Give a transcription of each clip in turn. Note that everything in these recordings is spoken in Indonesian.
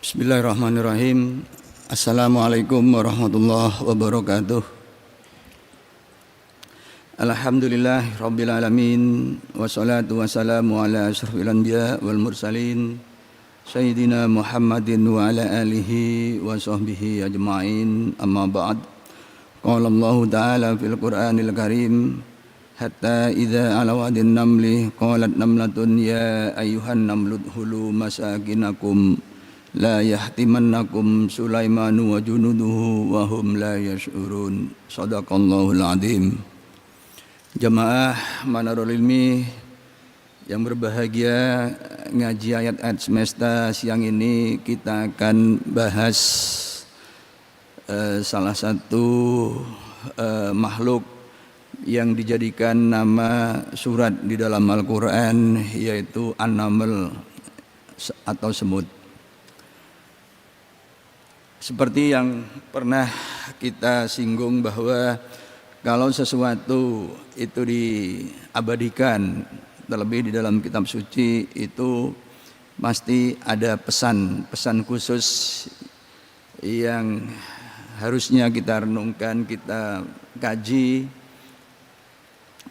Bismillahirrahmanirrahim. Assalamualaikum warahmatullahi wabarakatuh. Alhamdulillah rabbil alamin, wassalatu wassalamu ala asyrafil anbiya wal mursalin sayyidina Muhammadin wa ala alihi wa sahbihi ajma'in. Amma ba'd. Qala Allah ta'ala fil Qur'anil Karim, hatta idza ala wadin namli qalat namlatun ya ayyuhan namlu udkhulu masakinakum la yahtimannakum Sulaimanu wa junuduhu wa hum la yash'urun. Shadaqallahul azim. Jamaah Manarul Ilmi yang berbahagia, ngaji ayat-ayat semesta siang ini kita akan bahas salah satu makhluk yang dijadikan nama surat di dalam Al-Quran, yaitu An-Naml atau semut. Seperti yang pernah kita singgung bahwa kalau sesuatu itu diabadikan, terlebih di dalam kitab suci, itu pasti ada pesan khusus yang harusnya kita renungkan, kita kaji,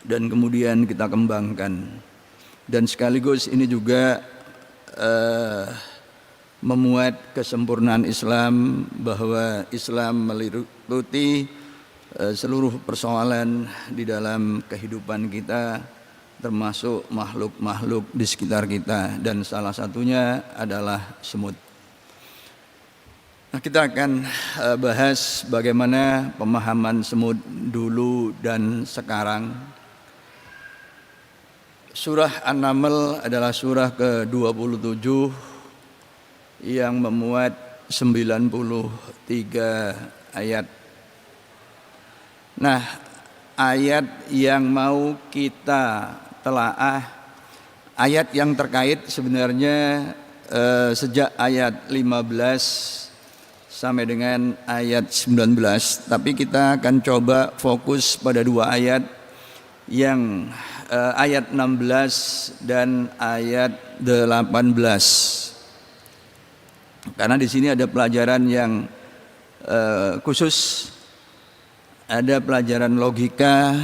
dan kemudian kita kembangkan. Dan sekaligus ini juga memuat kesempurnaan Islam, bahwa Islam meliputi seluruh persoalan di dalam kehidupan kita, termasuk makhluk-makhluk di sekitar kita, dan salah satunya adalah semut. Nah, kita akan bahas bagaimana pemahaman semut dulu dan sekarang. Surah An-Naml adalah surah ke-27 yang memuat 93 ayat. Nah, ayat yang mau kita telaah, ayat yang terkait sebenarnya sejak ayat 15 sampai dengan ayat 19, tapi kita akan coba fokus pada dua ayat, yang ayat 16 dan ayat 18. Karena di sini ada pelajaran yang khusus, ada pelajaran logika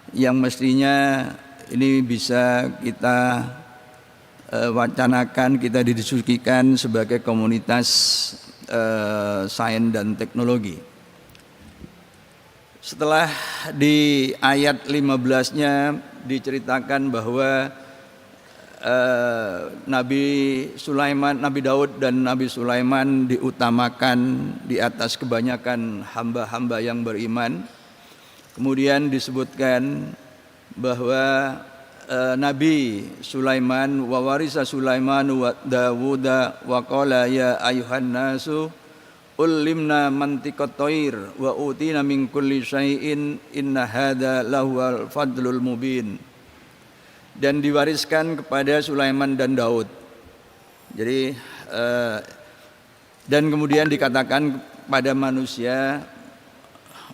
yang mestinya ini bisa kita wacanakan, kita didiskusikan sebagai komunitas sains dan teknologi. Setelah di ayat 15-nya diceritakan bahwa Nabi Sulaiman, Nabi Daud dan Nabi Sulaiman diutamakan di atas kebanyakan hamba-hamba yang beriman. Kemudian disebutkan bahwa Nabi Sulaiman wa warisa Sulaiman wa Dawuda wa qala ya ayuhan nasu ulimna mantiqat thair wa utina min kulli syai'in inna hadza lahuwal fadlul mubin. Dan diwariskan kepada Sulaiman dan Daud. Jadi dan kemudian dikatakan pada manusia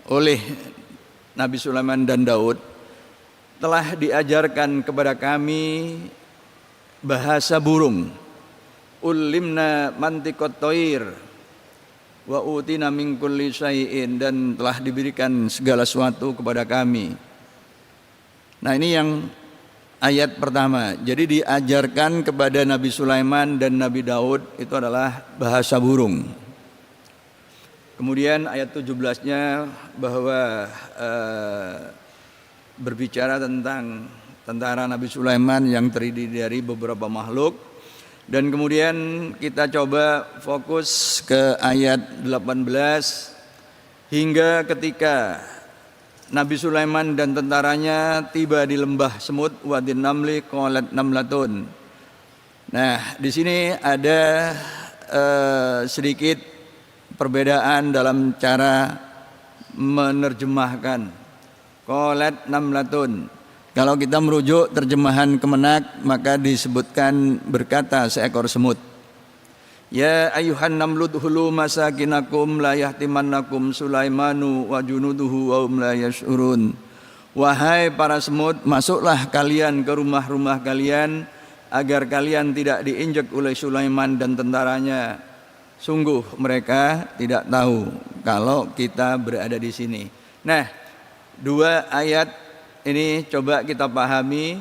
oleh Nabi Sulaiman dan Daud, telah diajarkan kepada kami bahasa burung. Ulimna mantiqat thair wa utina min kulli syai'in, dan telah diberikan segala sesuatu kepada kami. Nah, ini yang ayat pertama. Jadi diajarkan kepada Nabi Sulaiman dan Nabi Daud itu adalah bahasa burung. Kemudian ayat 17-nya bahwa berbicara tentang tentara Nabi Sulaiman yang terdiri dari beberapa makhluk. Dan kemudian kita coba fokus ke ayat 18, hingga ketika Nabi Sulaiman dan tentaranya tiba di lembah semut wadin namli qalat namlatun. Nah, di sini ada sedikit perbedaan dalam cara menerjemahkan qalat namlatun. Kalau kita merujuk terjemahan Kemenak, maka disebutkan berkata seekor semut. Ya ayuhan namlu udkhulu masakinakum la yahtimannakum Sulaimanu wa junuduhu wa hum la yash'urun. Wahai para semut, masuklah kalian ke rumah-rumah kalian agar kalian tidak diinjak oleh Sulaiman dan tentaranya, Sungguh mereka tidak tahu kalau kita berada di sini. Nah, dua ayat ini coba kita pahami.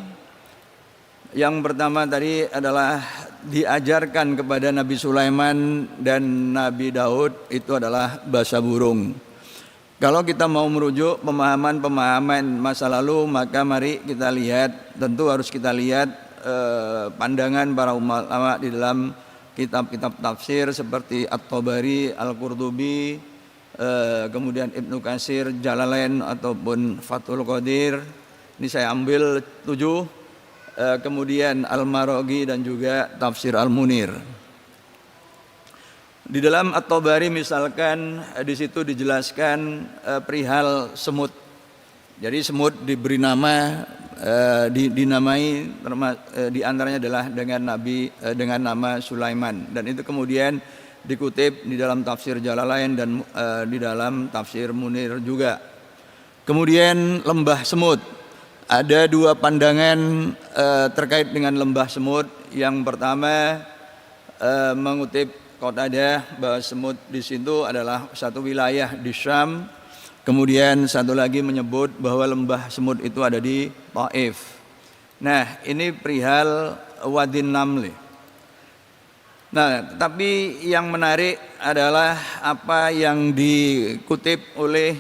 Yang pertama tadi adalah diajarkan kepada Nabi Sulaiman dan Nabi Daud itu adalah bahasa burung. Kalau kita mau merujuk pemahaman-pemahaman masa lalu, maka mari kita lihat, tentu harus kita lihat pandangan para ulama di dalam kitab-kitab tafsir seperti At-Tabari, Al-Qurtubi, kemudian Ibnu Katsir, Jalalain ataupun Fathul Qadir. Ini saya ambil 7, kemudian Al-Maraghi dan juga Tafsir Al-Munir. Di dalam At-Tabari misalkan di situ dijelaskan perihal semut. Jadi semut diberi nama, dinamai di antaranya adalah dengan nama Sulaiman, dan itu kemudian dikutip di dalam Tafsir Jalalain dan di dalam Tafsir Munir juga. Kemudian lembah semut, ada dua pandangan terkait dengan lembah semut. Yang pertama mengutip Qatadah bahwa semut di situ adalah satu wilayah di Syam. Kemudian satu lagi menyebut bahwa lembah semut itu ada di Taif. Nah, ini perihal Wadin Namli. Nah, tapi yang menarik adalah apa yang dikutip oleh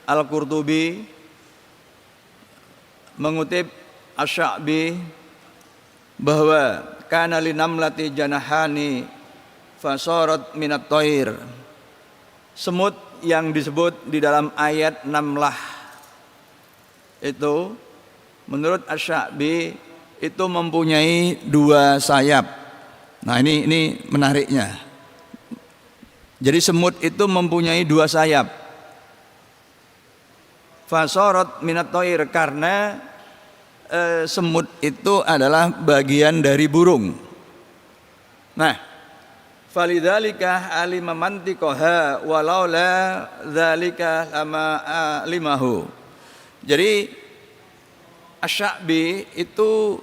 Al-Qurtubi, mengutip Asy-Sya'bi bahwa kana linamlati janahani fasarat minat toir. Semut yang disebut di dalam ayat Namlah itu menurut Asy-Sya'bi itu mempunyai dua sayap. Nah, ini menariknya. Jadi semut itu mempunyai dua sayap. Fasarat minat toir, karena semut itu adalah bagian dari burung. Nah, falidzalika alima mantiqaha walau la dzalika lama alimahu. Jadi Asy-Sya'bi itu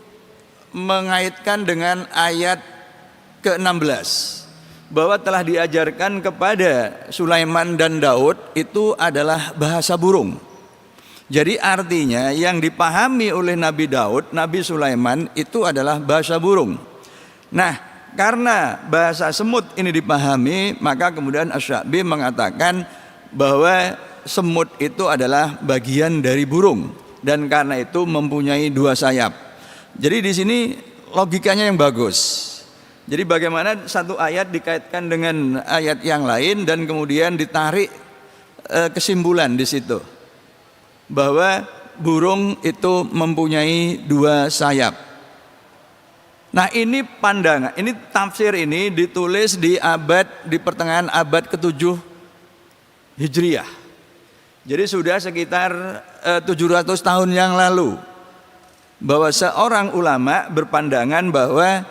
mengaitkan dengan ayat ke-16 bahwa telah diajarkan kepada Sulaiman dan Daud itu adalah bahasa burung. Jadi artinya yang dipahami oleh Nabi Daud, Nabi Sulaiman itu adalah bahasa burung. Nah, karena bahasa semut ini dipahami, maka kemudian Asy-Sya'bi mengatakan bahwa semut itu adalah bagian dari burung dan karena itu mempunyai dua sayap. Jadi di sini logikanya yang bagus. Jadi bagaimana satu ayat dikaitkan dengan ayat yang lain dan kemudian ditarik kesimpulan di situ bahwa burung itu mempunyai dua sayap. Nah, ini pandangan, ini tafsir ini ditulis di pertengahan abad ke-7 Hijriah. Jadi sudah sekitar 700 tahun yang lalu. Bahwa seorang ulama berpandangan bahwa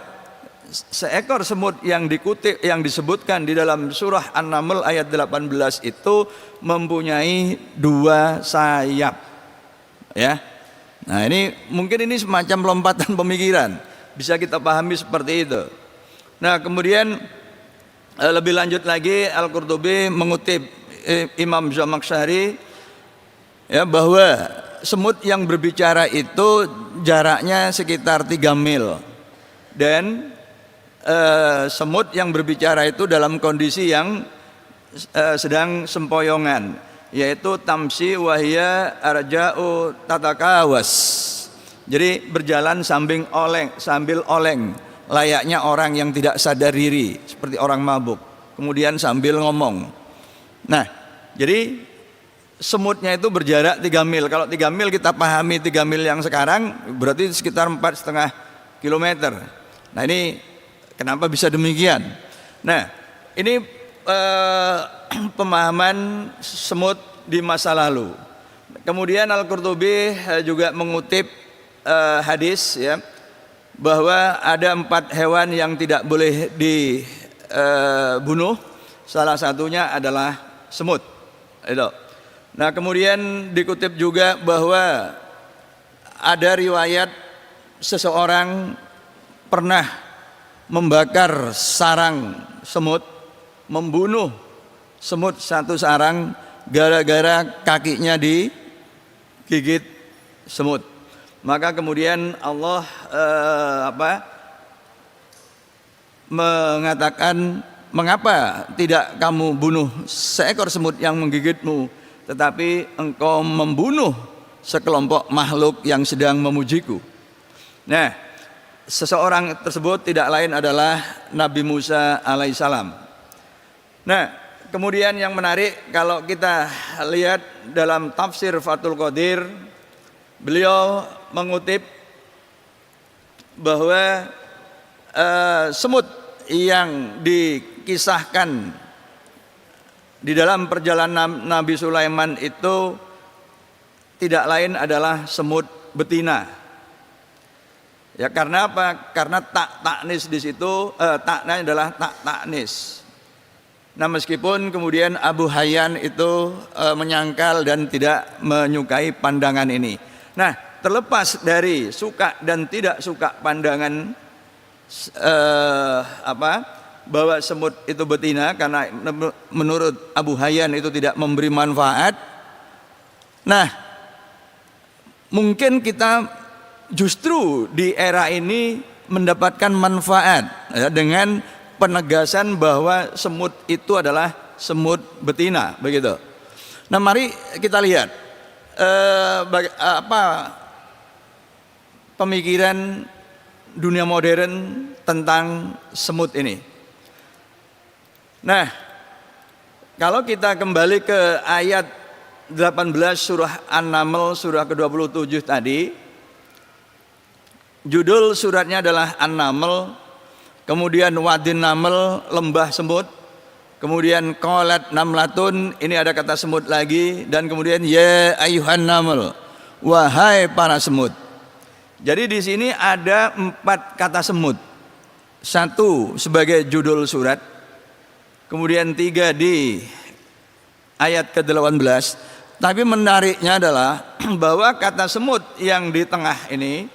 seekor semut yang dikutip, yang disebutkan di dalam surah An-Naml ayat 18 itu mempunyai dua sayap. Ya. Nah, ini mungkin ini semacam lompatan pemikiran. Bisa kita pahami seperti itu. Nah, kemudian lebih lanjut lagi Al-Qurtubi mengutip Imam Zamakhsyari ya, bahwa semut yang berbicara itu jaraknya sekitar 3 mil dan semut yang berbicara itu dalam kondisi yang sedang sempoyongan, yaitu tamsi wahya arja'u tatakawas. Jadi berjalan sambil oleng, layaknya orang yang tidak sadar diri, seperti orang mabuk. Kemudian sambil ngomong. Nah, jadi semutnya itu berjarak 3 mil. Kalau 3 mil kita pahami 3 mil yang sekarang berarti sekitar 4,5 kilometer. Nah, ini kenapa bisa demikian? Nah, ini pemahaman semut di masa lalu. Kemudian Al-Qurtubi juga mengutip hadis ya, bahwa ada 4 hewan yang tidak boleh dibunuh. Salah satunya adalah semut. Itu. Nah, kemudian dikutip juga bahwa ada riwayat seseorang pernah membakar sarang semut membunuh semut satu sarang gara-gara kakinya digigit semut. Maka kemudian Allah mengatakan, mengapa tidak kamu bunuh seekor semut yang menggigitmu, tetapi engkau membunuh sekelompok makhluk yang sedang memujiku. Nah, seseorang tersebut tidak lain adalah Nabi Musa alaihissalam. Nah, kemudian yang menarik kalau kita lihat dalam tafsir Fathul Qadir, beliau mengutip bahwa semut yang dikisahkan di dalam perjalanan Nabi Sulaiman itu tidak lain adalah semut betina. Ya, karena apa? Karena taknis di situ, taknya adalah taknis. Nah, meskipun kemudian Abu Hayyan itu menyangkal dan tidak menyukai pandangan ini. Nah, terlepas dari suka dan tidak suka pandangan bahwa semut itu betina, karena menurut Abu Hayyan itu tidak memberi manfaat. Nah, mungkin kita justru di era ini mendapatkan manfaat ya, dengan penegasan bahwa semut itu adalah semut betina, begitu. Nah, mari kita lihat pemikiran dunia modern tentang semut ini. Nah, kalau kita kembali ke ayat 18 surah An-Naml surah ke-27 tadi, judul suratnya adalah An-Naml, kemudian Wadin Naml, lembah semut, kemudian Qalat Namlatun, ini ada kata semut lagi, dan kemudian ya ayuhan naml, wahai para semut. Jadi di sini ada 4 kata semut. 1 sebagai judul surat, kemudian 3 di ayat ke-18. Tapi menariknya adalah bahwa kata semut yang di tengah ini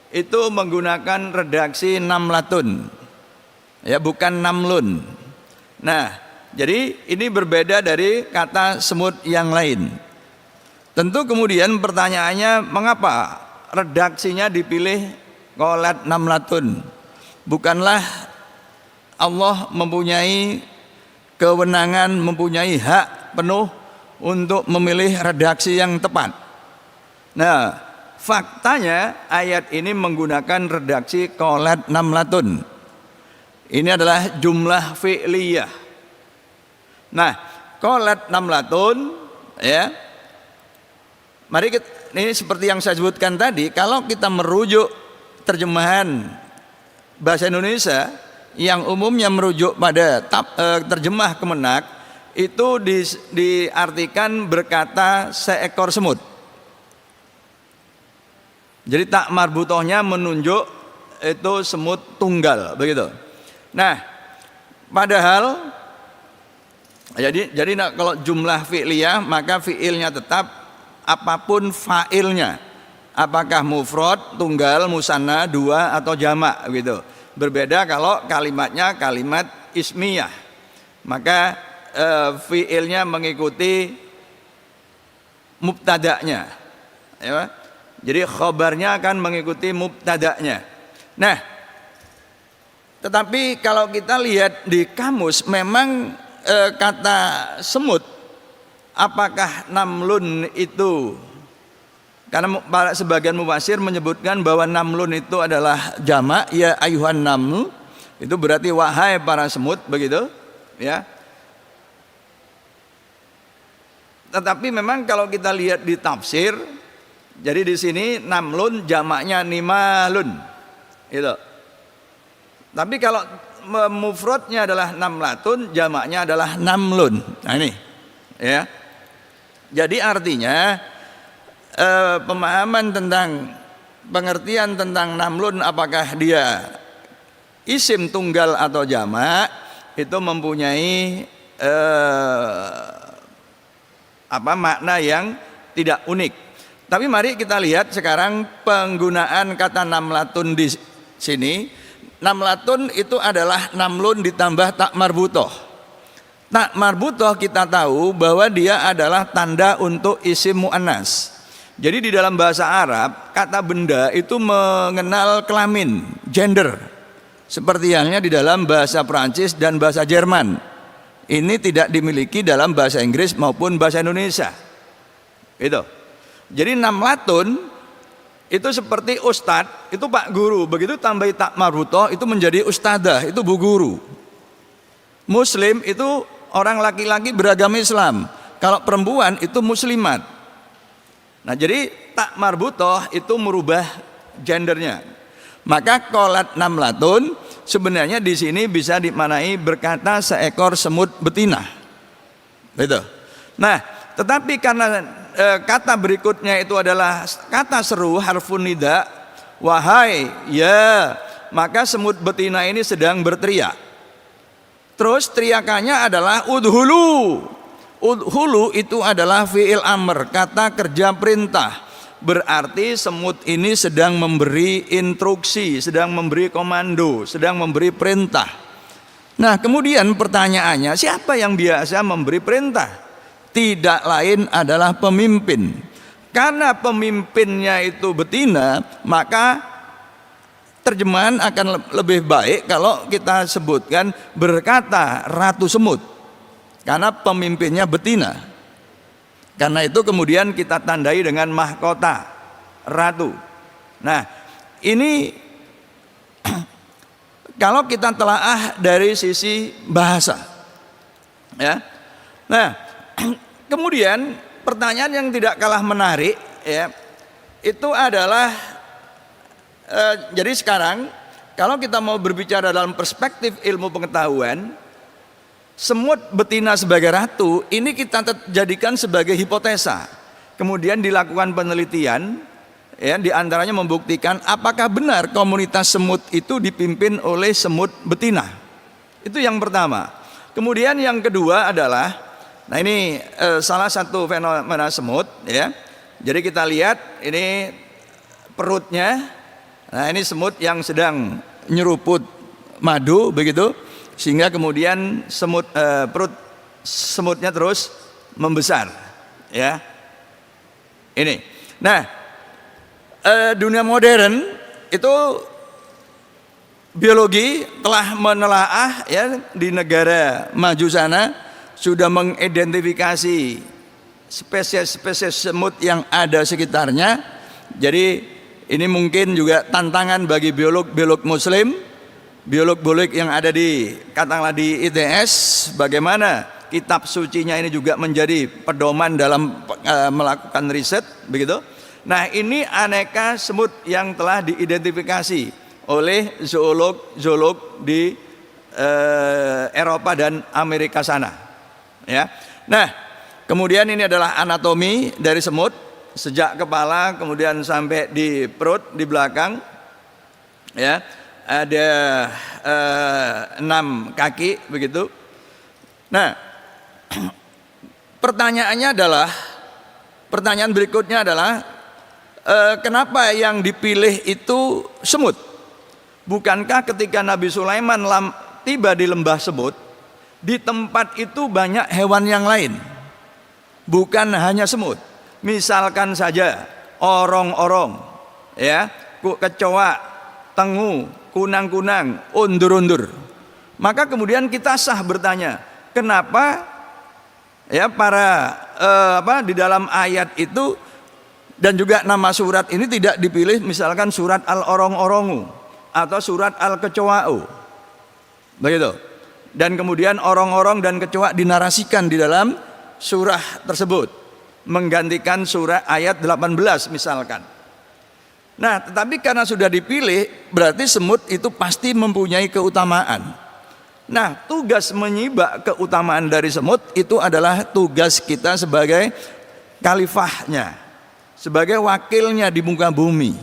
itu menggunakan redaksi namlatun, ya, bukan namlun. Nah, jadi ini berbeda dari kata semut yang lain. Tentu kemudian pertanyaannya, mengapa redaksinya dipilih Qalat Namlatun? Bukanlah Allah mempunyai kewenangan, mempunyai hak penuh untuk memilih redaksi yang tepat? Nah, faktanya ayat ini menggunakan redaksi Qalat Namlatun. Ini adalah jumlah fi'liyah. Nah, Qalat Namlatun, ya. Mari kita, ini seperti yang saya sebutkan tadi, kalau kita merujuk terjemahan bahasa Indonesia yang umumnya merujuk pada terjemah Kemenak, itu diartikan berkata seekor semut. Jadi tak marbutohnya menunjuk itu semut tunggal, begitu. Nah, padahal jadi kalau jumlah fi'liyah, maka fi'ilnya tetap apapun fa'ilnya, apakah mufrad, tunggal, musanna, 2 atau jamak, gitu. Berbeda kalau kalimatnya kalimat ismiyah, maka fi'ilnya mengikuti mubtada'nya, ya. Jadi khabarnya akan mengikuti mubtada'nya. Nah, tetapi kalau kita lihat di kamus, memang kata semut, apakah namlun itu, karena sebagian mufassir menyebutkan bahwa namlun itu adalah jamak, ya ayuhan naml, itu berarti wahai para semut, begitu, ya. Tetapi memang kalau kita lihat di tafsir, jadi di sini namlun jamaknya nimalun, itu. Tapi kalau mufradnya adalah namlatun, jamaknya adalah namlun. Nah ini, ya. Jadi artinya pemahaman tentang pengertian tentang namlun, apakah dia isim tunggal atau jamak, itu mempunyai makna yang tidak unik. Tapi mari kita lihat sekarang penggunaan kata namlatun di sini. Namlatun itu adalah namlun ditambah tak marbutoh. Tak marbutoh kita tahu bahwa dia adalah tanda untuk isim mu'annas. Jadi di dalam bahasa Arab, kata benda itu mengenal kelamin, gender. Seperti halnya di dalam bahasa Prancis dan bahasa Jerman. Ini tidak dimiliki dalam bahasa Inggris maupun bahasa Indonesia. Itu. Jadi namlatun itu seperti ustadz, itu pak guru. Begitu tambahi tak marbutoh itu menjadi ustadzah, itu bu guru. Muslim itu orang laki-laki beragama Islam. Kalau perempuan itu muslimat. Nah, jadi tak marbutoh itu merubah gendernya. Maka qolat namlatun sebenarnya di sini bisa dimaknai berkata seekor semut betina. Gitu. Nah, tetapi karena kata berikutnya itu adalah kata seru harfun nida, wahai ya, maka semut betina ini sedang berteriak. Terus teriakannya adalah udhulu. Udhulu itu adalah fi'il amr, kata kerja perintah. Berarti semut ini sedang memberi instruksi, sedang memberi komando, sedang memberi perintah. Nah, kemudian pertanyaannya, siapa yang biasa memberi perintah? Tidak lain adalah pemimpin. Karena pemimpinnya itu betina, maka terjemahan akan lebih baik kalau kita sebutkan berkata ratu semut, karena pemimpinnya betina. Karena itu kemudian kita tandai dengan mahkota ratu. Nah, ini kalau kita telaah dari sisi bahasa, ya. Nah, kemudian pertanyaan yang tidak kalah menarik, ya, itu adalah jadi sekarang kalau kita mau berbicara dalam perspektif ilmu pengetahuan, semut betina sebagai ratu ini kita jadikan sebagai hipotesa. Kemudian dilakukan penelitian, ya, diantaranya membuktikan apakah benar komunitas semut itu dipimpin oleh semut betina. Itu yang pertama. Kemudian yang kedua adalah, nah ini salah satu fenomena semut, ya. Jadi kita lihat ini perutnya. Nah, ini semut yang sedang nyeruput madu begitu, sehingga kemudian perut semutnya terus membesar, ya. Ini. Nah, dunia modern itu biologi telah menelaah, ya, di negara maju sana sudah mengidentifikasi spesies-spesies semut yang ada sekitarnya. Jadi ini mungkin juga tantangan bagi biolog muslim, biolog yang ada di katakanlah di ITS, bagaimana kitab sucinya ini juga menjadi pedoman dalam melakukan riset begitu. Nah, ini aneka semut yang telah diidentifikasi oleh zoolog di Eropa dan Amerika sana, ya. Nah, kemudian ini adalah anatomi dari semut. Sejak kepala kemudian sampai di perut di belakang, ya, ada 6 kaki begitu. Nah, pertanyaan berikutnya adalah kenapa yang dipilih itu semut? Bukankah ketika Nabi Sulaiman tiba di lembah semut, di tempat itu banyak hewan yang lain, bukan hanya semut? Misalkan saja orong-orong, ya, kecoa, tengu, kunang-kunang, undur-undur. Maka kemudian kita sah bertanya, kenapa, ya, para di dalam ayat itu dan juga nama surat ini tidak dipilih misalkan surat al-orong-orongu atau surat al-kecoa'u, begitu. Dan kemudian orong-orong dan kecoa dinarasikan di dalam surah tersebut, menggantikan surah ayat 18 misalkan. Nah, tetapi karena sudah dipilih, berarti semut itu pasti mempunyai keutamaan. Nah, tugas menyibak keutamaan dari semut itu adalah tugas kita sebagai khalifahnya, sebagai wakilnya di muka bumi.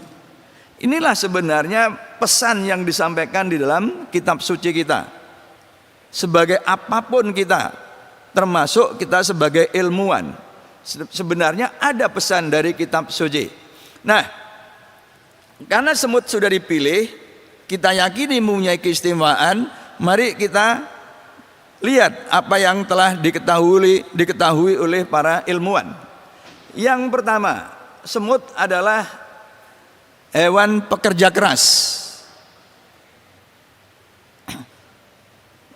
Inilah sebenarnya pesan yang disampaikan di dalam kitab suci kita. Sebagai apapun kita, termasuk kita sebagai ilmuwan, sebenarnya ada pesan dari kitab suci. Nah, karena semut sudah dipilih, kita yakini mempunyai keistimewaan, mari kita lihat apa yang telah diketahui oleh para ilmuwan. Yang pertama, semut adalah hewan pekerja keras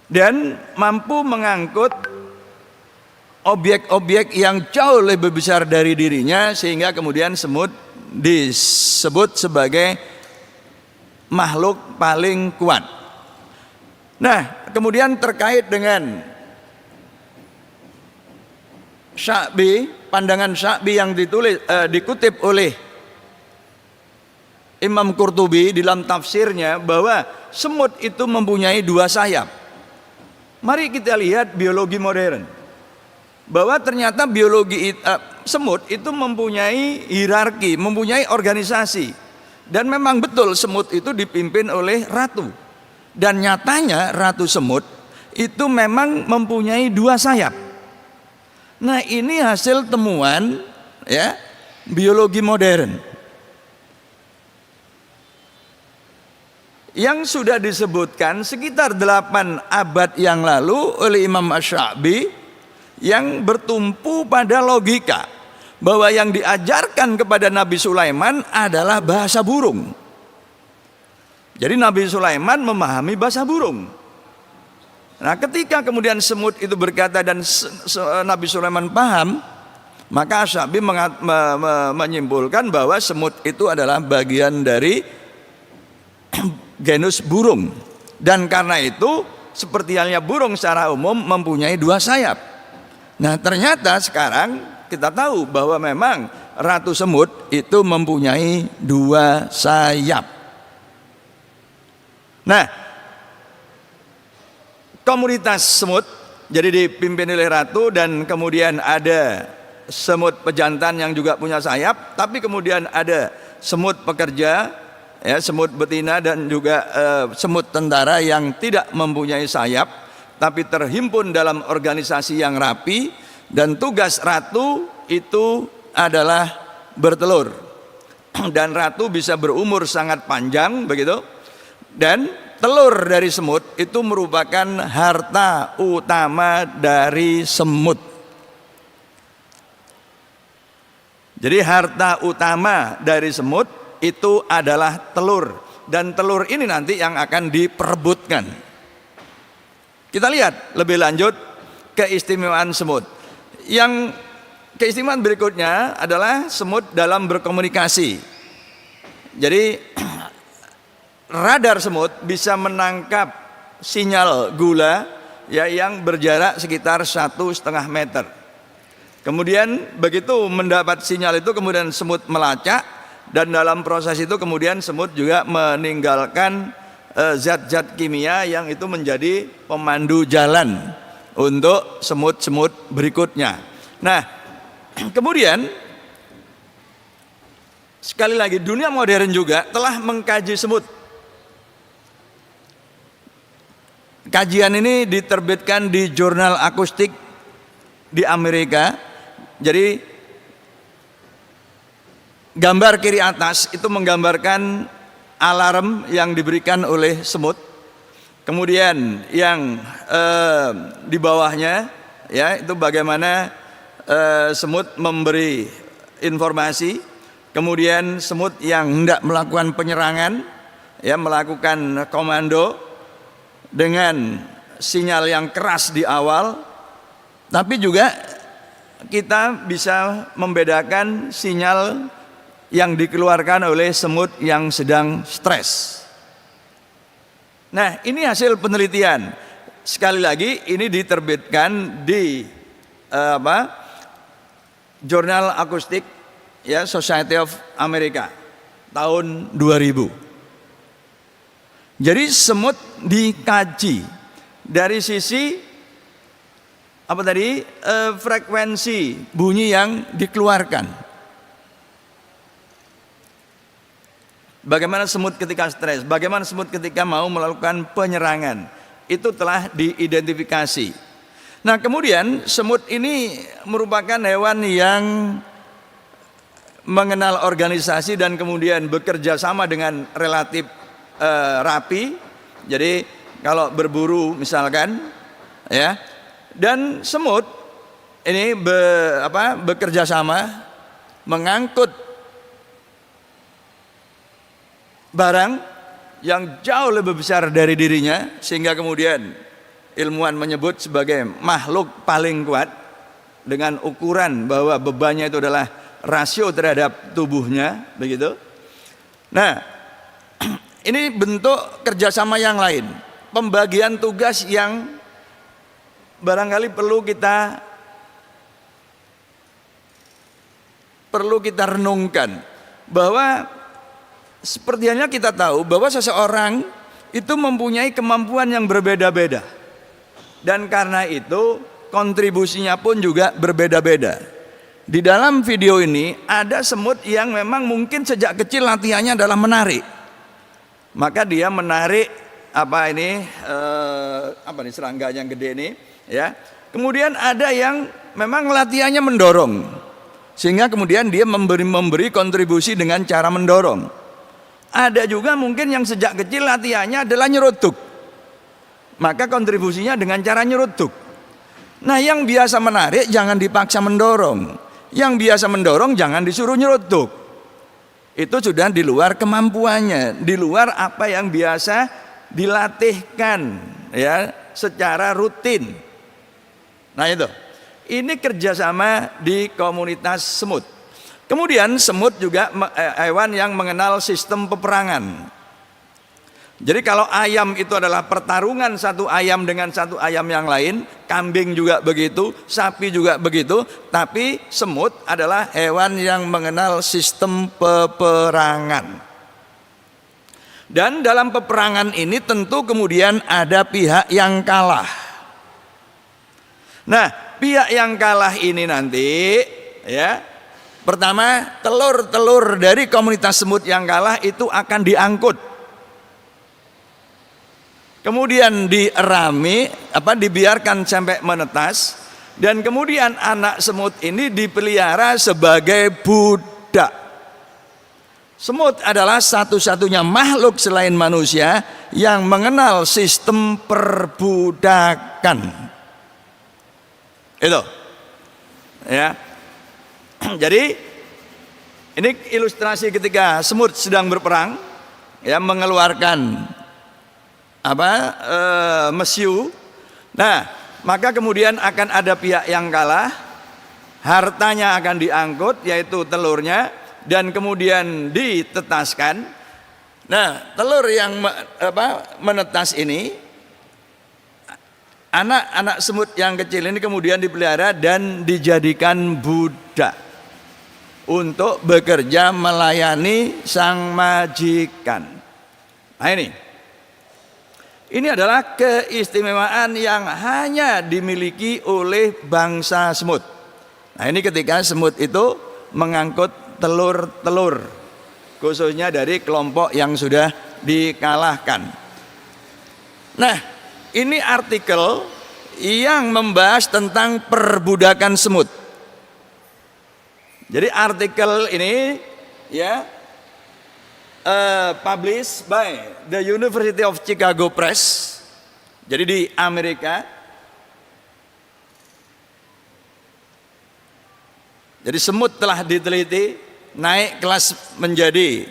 dan mampu mengangkut objek-objek yang jauh lebih besar dari dirinya, sehingga kemudian semut disebut sebagai makhluk paling kuat. Nah, kemudian terkait dengan Sya'bi, pandangan Sya'bi yang dikutip oleh Imam Qurtubi di dalam tafsirnya, bahwa semut itu mempunyai dua sayap. Mari kita lihat biologi modern, bahwa ternyata biologi semut itu mempunyai hierarki, mempunyai organisasi, dan memang betul semut itu dipimpin oleh ratu. Dan nyatanya ratu semut itu memang mempunyai dua sayap. Nah, ini hasil temuan ya biologi modern yang sudah disebutkan sekitar 8 abad yang lalu oleh Imam Asy-Sya'bi, yang bertumpu pada logika bahwa yang diajarkan kepada Nabi Sulaiman adalah bahasa burung. Jadi Nabi Sulaiman memahami bahasa burung. Nah, ketika kemudian semut itu berkata dan Nabi Sulaiman paham, maka Asy-Sya'bi menyimpulkan bahwa semut itu adalah bagian dari genus burung. Dan karena itu seperti halnya burung secara umum mempunyai dua sayap. Nah, ternyata sekarang kita tahu bahwa memang ratu semut itu mempunyai dua sayap. Nah, komunitas semut jadi dipimpin oleh ratu, dan kemudian ada semut pejantan yang juga punya sayap, tapi kemudian ada semut pekerja, ya, semut betina, dan juga semut tentara yang tidak mempunyai sayap tapi terhimpun dalam organisasi yang rapi. Dan tugas ratu itu adalah bertelur, dan ratu bisa berumur sangat panjang begitu. Dan telur dari semut itu merupakan harta utama dari semut. Jadi harta utama dari semut itu adalah telur, dan telur ini nanti yang akan diperebutkan. Kita lihat lebih lanjut keistimewaan semut. Yang keistimewaan berikutnya adalah semut dalam berkomunikasi. Jadi radar semut bisa menangkap sinyal gula ya yang berjarak sekitar 1,5 meter. Kemudian begitu mendapat sinyal itu, kemudian semut melacak, dan dalam proses itu kemudian semut juga meninggalkan zat-zat kimia yang itu menjadi pemandu jalan untuk semut-semut berikutnya. Nah, kemudian sekali lagi dunia modern juga telah mengkaji semut. Kajian ini diterbitkan di jurnal akustik di Amerika. Jadi gambar kiri atas itu menggambarkan alarm yang diberikan oleh semut. Kemudian yang di bawahnya ya itu bagaimana semut memberi informasi. Kemudian semut yang hendak melakukan penyerangan ya melakukan komando dengan sinyal yang keras di awal, tapi juga kita bisa membedakan sinyal yang dikeluarkan oleh semut yang sedang stres. Nah, ini hasil penelitian. Sekali lagi ini diterbitkan di jurnal akustik ya Society of America tahun 2000. Jadi semut dikaji dari sisi frekuensi bunyi yang dikeluarkan. Bagaimana semut ketika stres, bagaimana semut ketika mau melakukan penyerangan, itu telah diidentifikasi. Nah, kemudian semut ini merupakan hewan yang mengenal organisasi dan kemudian bekerja sama dengan relatif rapi. Jadi kalau berburu misalkan ya. Dan semut ini bekerja sama mengangkut barang yang jauh lebih besar dari dirinya, sehingga kemudian ilmuwan menyebut sebagai makhluk paling kuat dengan ukuran bahwa bebannya itu adalah rasio terhadap tubuhnya, begitu. Nah, ini bentuk kerjasama yang lain, pembagian tugas yang barangkali perlu kita renungkan, bahwa sepertinya kita tahu bahwa seseorang itu mempunyai kemampuan yang berbeda-beda, dan karena itu kontribusinya pun juga berbeda-beda. Di dalam video ini ada semut yang memang mungkin sejak kecil latihannya adalah menarik, maka dia menarik serangga yang gede ini, ya. Kemudian ada yang memang latihannya mendorong, sehingga kemudian dia memberi kontribusi dengan cara mendorong. Ada juga mungkin yang sejak kecil latihannya adalah nyeruduk, maka kontribusinya dengan cara nyeruduk. Nah, yang biasa menarik jangan dipaksa mendorong, yang biasa mendorong jangan disuruh nyeruduk. Itu sudah di luar kemampuannya, di luar apa yang biasa dilatihkan, ya, secara rutin. Nah, ini kerjasama di komunitas semut. Kemudian semut juga hewan yang mengenal sistem peperangan. Jadi kalau ayam itu adalah pertarungan satu ayam dengan satu ayam yang lain, kambing juga begitu, sapi juga begitu, tapi semut adalah hewan yang mengenal sistem peperangan. Dan dalam peperangan ini tentu kemudian ada pihak yang kalah. Nah, pihak yang kalah ini nanti, ya, pertama, telur-telur dari komunitas semut yang kalah itu akan diangkut, kemudian dibiarkan sampai menetas, dan kemudian anak semut ini dipelihara sebagai budak. Semut adalah satu-satunya makhluk selain manusia yang mengenal sistem perbudakan. Itu, ya. Jadi ini ilustrasi ketika semut sedang berperang, ya, mengeluarkan mesiu. Nah, maka kemudian akan ada pihak yang kalah, hartanya akan diangkut, yaitu telurnya, dan kemudian ditetaskan. Nah, telur yang menetas ini, anak-anak semut yang kecil ini kemudian dipelihara dan dijadikan budak untuk bekerja melayani sang majikan. Nah, ini adalah keistimewaan yang hanya dimiliki oleh bangsa semut. Nah, ini ketika semut itu mengangkut telur-telur, khususnya dari kelompok yang sudah dikalahkan. Nah, ini artikel yang membahas tentang perbudakan semut. Jadi artikel ini, ya, published by the University of Chicago Press. Jadi di Amerika. Jadi semut telah diteliti naik kelas menjadi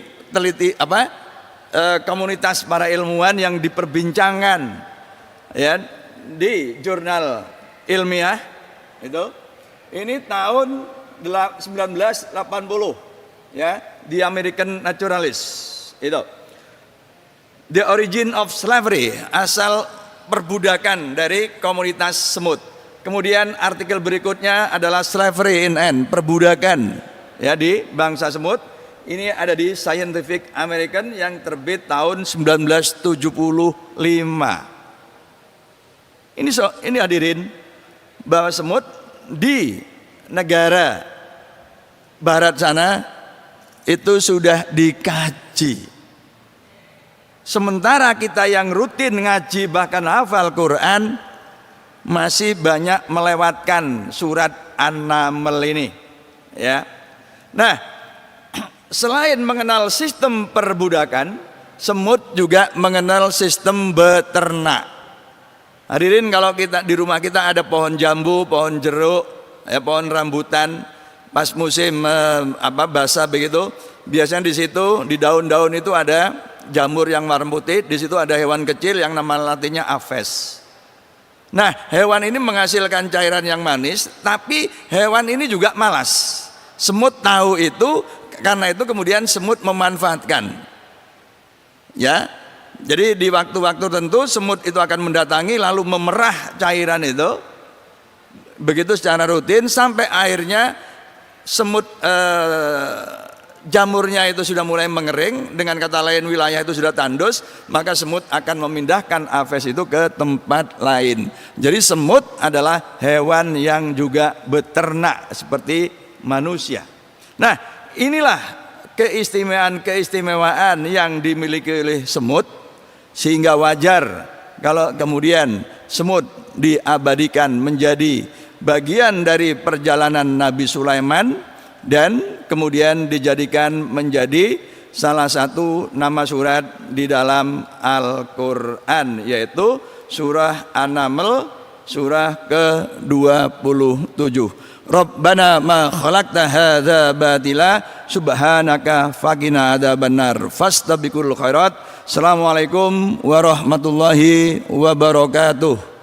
komunitas para ilmuwan yang diperbincangkan, ya, di jurnal ilmiah itu. Ini tahun 1980, ya, di American Naturalist itu. The Origin of Slavery, asal perbudakan dari komunitas semut. Kemudian artikel berikutnya adalah Slavery in Ant, perbudakan, ya, di bangsa semut. Ini ada di Scientific American yang terbit tahun 1975. Ini hadirin, bahwa semut di negara barat sana itu sudah dikaji. Sementara kita yang rutin ngaji bahkan hafal Quran masih banyak melewatkan surat An-Naml ini, ya. Nah, selain mengenal sistem perbudakan, semut juga mengenal sistem beternak. Hadirin, kalau kita di rumah kita ada pohon jambu, pohon jeruk, ya, pohon rambutan, pas musim basah begitu, biasanya di situ di daun-daun itu ada jamur yang warna putih, di situ ada hewan kecil yang nama latinnya Aves. Nah, hewan ini menghasilkan cairan yang manis, tapi hewan ini juga malas. Semut tahu itu, karena itu kemudian semut memanfaatkan. Ya. Jadi di waktu-waktu tertentu semut itu akan mendatangi lalu memerah cairan itu. Begitu secara rutin sampai akhirnya semut jamurnya itu sudah mulai mengering, dengan kata lain wilayah itu sudah tandus, maka semut akan memindahkan Aves itu ke tempat lain. Jadi semut adalah hewan yang juga beternak seperti manusia. Nah, inilah keistimewaan yang dimiliki oleh semut, sehingga wajar kalau kemudian semut diabadikan menjadi bagian dari perjalanan Nabi Sulaiman dan kemudian dijadikan menjadi salah satu nama surat di dalam Al-Quran, yaitu surah An-Naml, surah ke-27. Rabbana ma khalaqta hadza batila subhanaka faqina adzabannar fastabiqul khairat. Assalamualaikum warahmatullahi wabarakatuh.